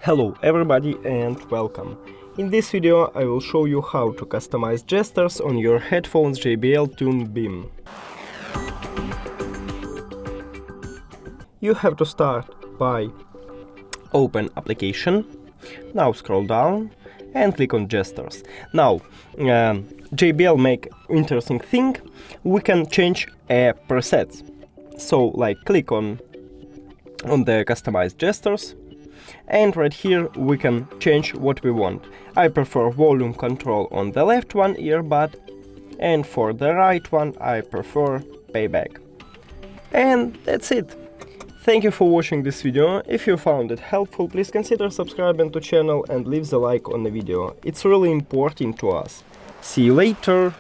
Hello everybody and welcome. In this video I will show you how to customize gestures on your headphones JBL Tune Beam. You have to start by open application, now scroll down and click on gestures. Now JBL make interesting thing, we can change presets. So like click on the customized gestures, and right here we can change what we want. I prefer volume control on the left one earbud, and for the right one I prefer payback. And that's it. Thank you for watching this video. If you found it helpful, please consider subscribing to channel and leave the like on the video. It's really important to us. See you later!